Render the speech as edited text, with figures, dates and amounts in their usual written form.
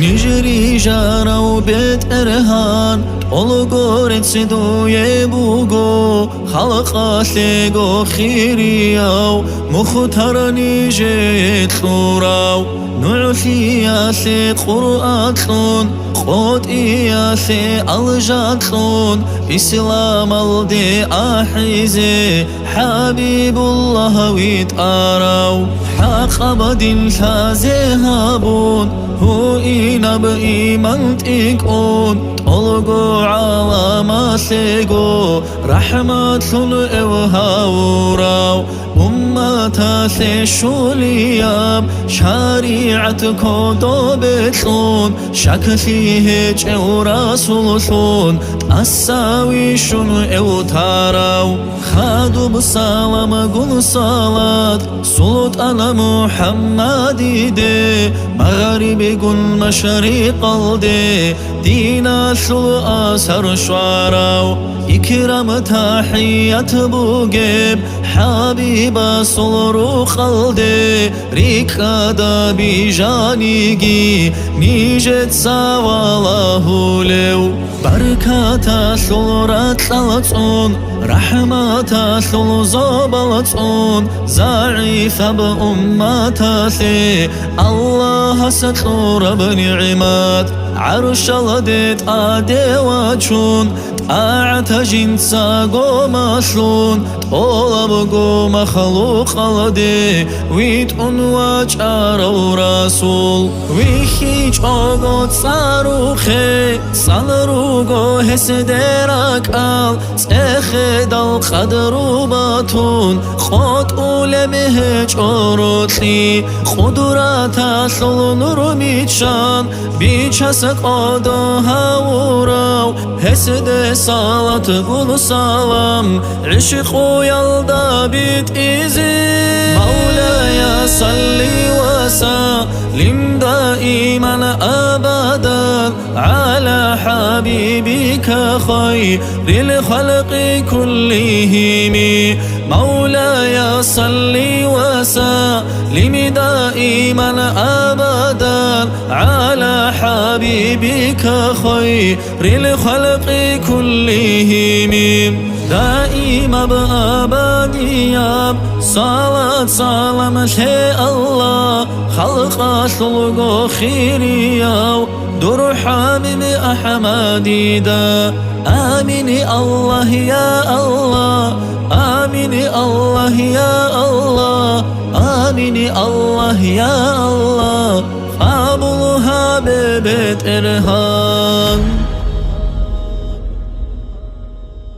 نجري جارا وبيت إرهان أولغورت سدوي بوغو خلق سيغو خيرياو مختار نيجيت ثوراو نعثي ياسي قرآتون قوت إياسي ألجاتون إسلام الدي أحيزي حبيب الله ويتآراو حق بدين سازيهابون هو إينا بإيمان تيكون طلقو على ما سيقو رحمة إوهاوراو أمتا سيشولياب شريعتكو دوبتلون شك فيه رسولون الساويشون إوتاراو خادو بسلام قل صلاة صوت على محمد دي مغرب قل مشرق الدي دينا شل أسر شعراو إكرام تحيات بوجب حبيب صلر خلدي ريكادا بجانيجي نيجت سواله لو بركات شلرات لطون رحمة شل زبلتون زعيف بأمتاثي الله ستر بنعمات عرش لديت أدواتشون أعتجن ساقو مشلون طلبقو مخلوق لدي ويت أنواج أرو رسول ويخيج أغوت صاروخي صنروغو هسدرك آل سيخد القدر باتون خود أولمهج أروتي قدرات أصل نور ميتشان بيچسك آدها وراو هسد صلاة قل سلام عشق يلدا بيت إزي مولاي صلي وسلم دائما أبدا على حبيبك خير الخلق كلهم مولاي صلي وسلم دائما أبدا على حبيبك خير الخلق كلهم دائما بأبدياب صلاة سلام شيء الله خلق شلق خيرياو در حبيب أحمدي دا آمين الله يا الله آمين الله يا الله آمين الله يا الله قابلها ببيت إرهاب